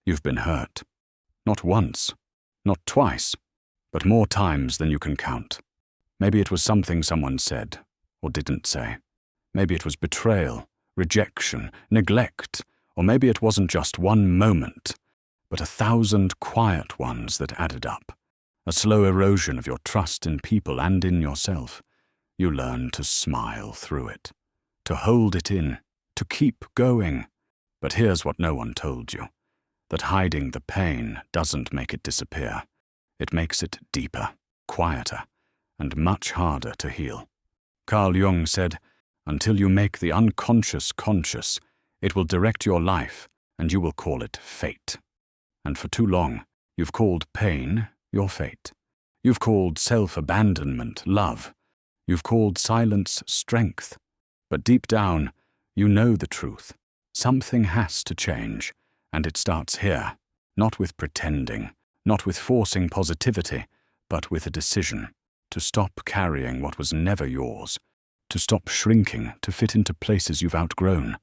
You've been hurt. Not once, not twice, but more times than you can count. Maybe it was something someone said or didn't say. Maybe it was betrayal, rejection, neglect, or maybe it wasn't just one moment, but 1,000 quiet ones that added up. A slow erosion of your trust in people and in yourself. You learn to smile through it, to hold it in, to keep going. But here's what no one told you, that hiding the pain doesn't make it disappear. It makes it deeper, quieter, and much harder to heal. Carl Jung said, "Until you make the unconscious conscious, it will direct your life, and you will call it fate." And for too long, you've called pain your fate. You've called self-abandonment love. You've called silence strength. But deep down, you know the truth. Something has to change, and it starts here, not with pretending, not with forcing positivity, but with a decision to stop carrying what was never yours, to stop shrinking to fit into places you've outgrown,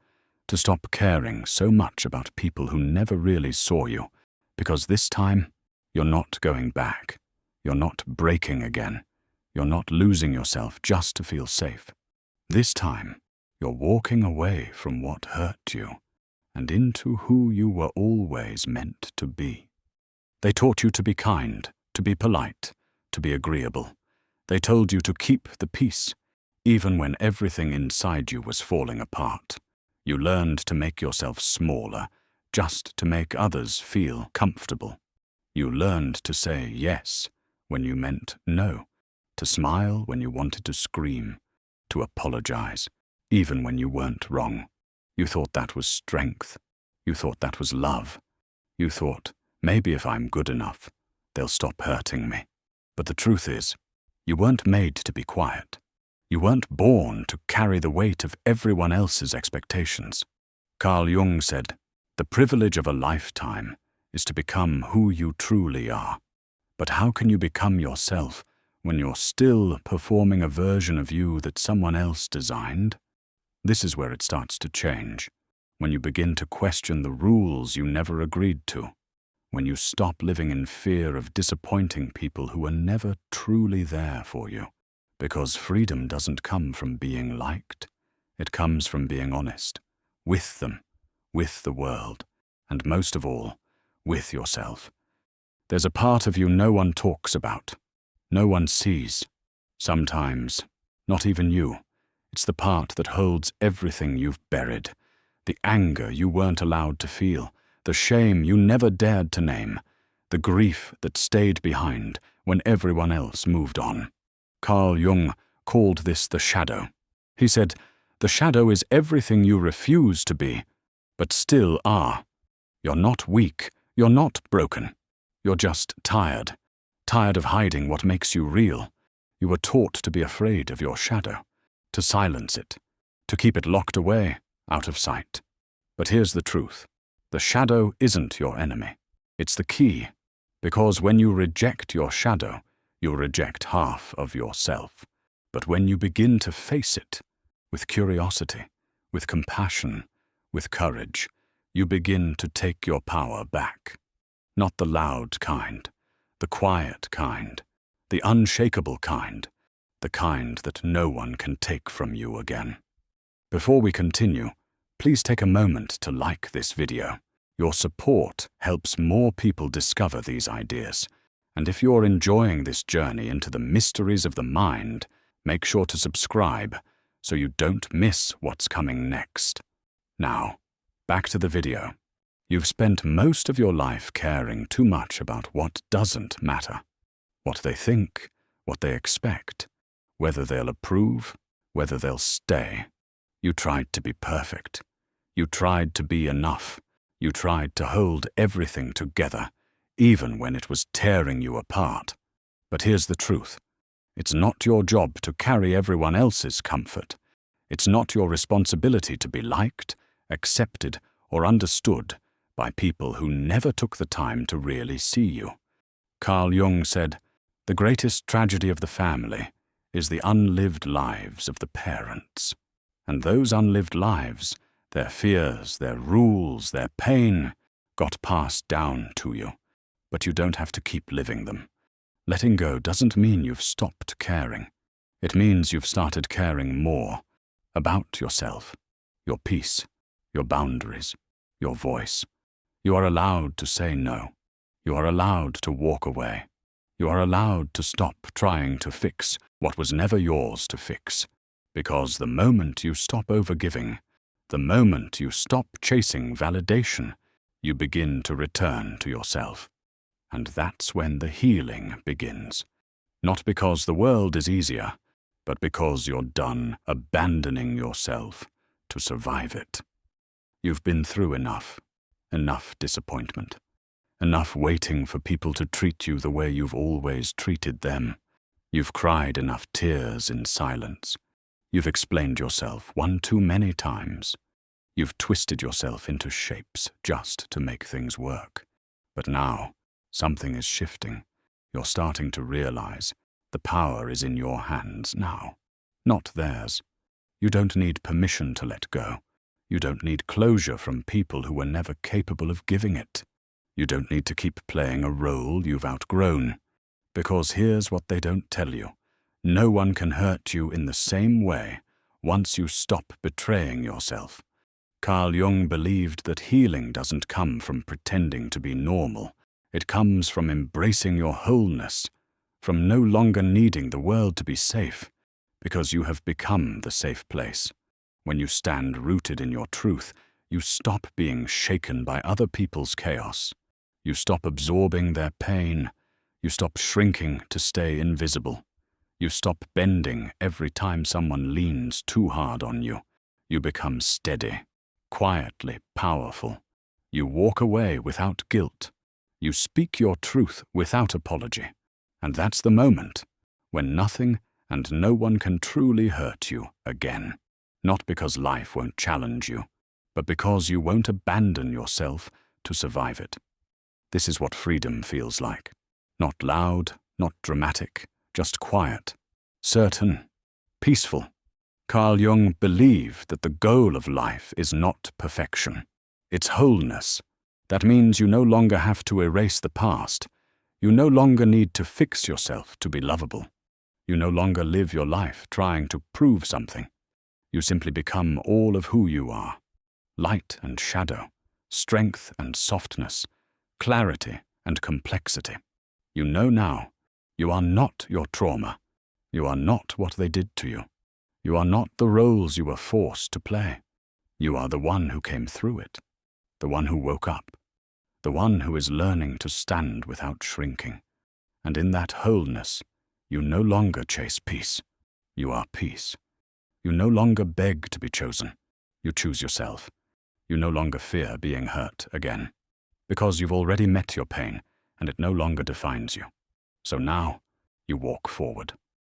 to stop caring so much about people who never really saw you, because this time, you're not going back. You're not breaking again. You're not losing yourself just to feel safe. This time, you're walking away from what hurt you and into who you were always meant to be. They taught you to be kind, to be polite, to be agreeable. They told you to keep the peace, even when everything inside you was falling apart. You learned to make yourself smaller, just to make others feel comfortable. You learned to say yes when you meant no, to smile when you wanted to scream, to apologize, even when you weren't wrong. You thought that was strength. You thought that was love. You thought, maybe if I'm good enough, they'll stop hurting me. But the truth is, you weren't made to be quiet. You weren't born to carry the weight of everyone else's expectations. Carl Jung said, "The privilege of a lifetime is to become who you truly are. But how can you become yourself when you're still performing a version of you that someone else designed?" This is where it starts to change, when you begin to question the rules you never agreed to, when you stop living in fear of disappointing people who were never truly there for you. Because freedom doesn't come from being liked. It comes from being honest, with them, with the world, and most of all, with yourself. There's a part of you no one talks about, no one sees. Sometimes, not even you. It's the part that holds everything you've buried, the anger you weren't allowed to feel, the shame you never dared to name, the grief that stayed behind when everyone else moved on. Carl Jung called this the shadow. He said, "The shadow is everything you refuse to be, but still are. You're not weak, you're not broken. You're just tired, tired of hiding what makes you real. You were taught to be afraid of your shadow, to silence it, to keep it locked away, out of sight. But here's the truth. The shadow isn't your enemy. It's the key, because when you reject your shadow, you reject half of yourself. But when you begin to face it, with curiosity, with compassion, with courage, you begin to take your power back. Not the loud kind, the quiet kind, the unshakable kind, the kind that no one can take from you again. Before we continue, please take a moment to like this video. Your support helps more people discover these ideas. And if you're enjoying this journey into the mysteries of the mind, make sure to subscribe so you don't miss what's coming next. Now, back to the video. You've spent most of your life caring too much about what doesn't matter. What they think, what they expect, whether they'll approve, whether they'll stay. You tried to be perfect. You tried to be enough. You tried to hold everything together, even when it was tearing you apart. But here's the truth. It's not your job to carry everyone else's comfort. It's not your responsibility to be liked, accepted, or understood by people who never took the time to really see you. Carl Jung said, "The greatest tragedy of the family is the unlived lives of the parents." And those unlived lives, their fears, their rules, their pain, got passed down to you, but you don't have to keep living them. Letting go doesn't mean you've stopped caring. It means you've started caring more about yourself, your peace, your boundaries, your voice. You are allowed to say no. You are allowed to walk away. You are allowed to stop trying to fix what was never yours to fix. Because the moment you stop overgiving, the moment you stop chasing validation, you begin to return to yourself. And that's when the healing begins. Not because the world is easier, but because you're done abandoning yourself to survive it. You've been through enough disappointment, enough waiting for people to treat you the way you've always treated them. You've cried enough tears in silence. You've explained yourself one too many times. You've twisted yourself into shapes just to make things work. But now, something is shifting. You're starting to realize the power is in your hands now, not theirs. You don't need permission to let go. You don't need closure from people who were never capable of giving it. You don't need to keep playing a role you've outgrown. Because here's what they don't tell you. No one can hurt you in the same way once you stop betraying yourself. Carl Jung believed that healing doesn't come from pretending to be normal. It comes from embracing your wholeness, from no longer needing the world to be safe, because you have become the safe place. When you stand rooted in your truth, you stop being shaken by other people's chaos. You stop absorbing their pain. You stop shrinking to stay invisible. You stop bending every time someone leans too hard on you. You become steady, quietly powerful. You walk away without guilt. You speak your truth without apology. And that's the moment when nothing and no one can truly hurt you again. Not because life won't challenge you, but because you won't abandon yourself to survive it. This is what freedom feels like. Not loud, not dramatic, just quiet, certain, peaceful. Carl Jung believed that the goal of life is not perfection. It's wholeness. That means you no longer have to erase the past. You no longer need to fix yourself to be lovable. You no longer live your life trying to prove something. You simply become all of who you are. Light and shadow, strength and softness, clarity and complexity. You know now, you are not your trauma. You are not what they did to you. You are not the roles you were forced to play. You are the one who came through it, the one who woke up, the one who is learning to stand without shrinking. And in that wholeness, you no longer chase peace. You are peace. You no longer beg to be chosen. You choose yourself. You no longer fear being hurt again, because you've already met your pain and it no longer defines you. So now, you walk forward.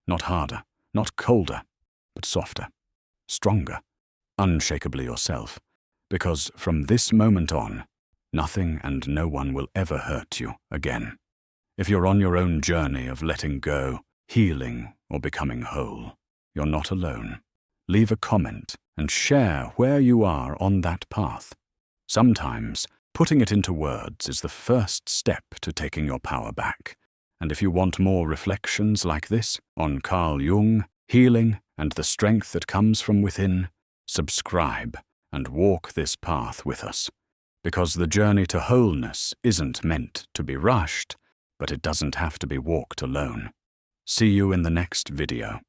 Not harder, not colder, but softer, stronger, unshakably yourself, because from this moment on, nothing and no one will ever hurt you again. If you're on your own journey of letting go, healing, or becoming whole, you're not alone. Leave a comment and share where you are on that path. Sometimes, putting it into words is the first step to taking your power back. And if you want more reflections like this on Carl Jung, healing, and the strength that comes from within, subscribe and walk this path with us. Because the journey to wholeness isn't meant to be rushed, but it doesn't have to be walked alone. See you in the next video.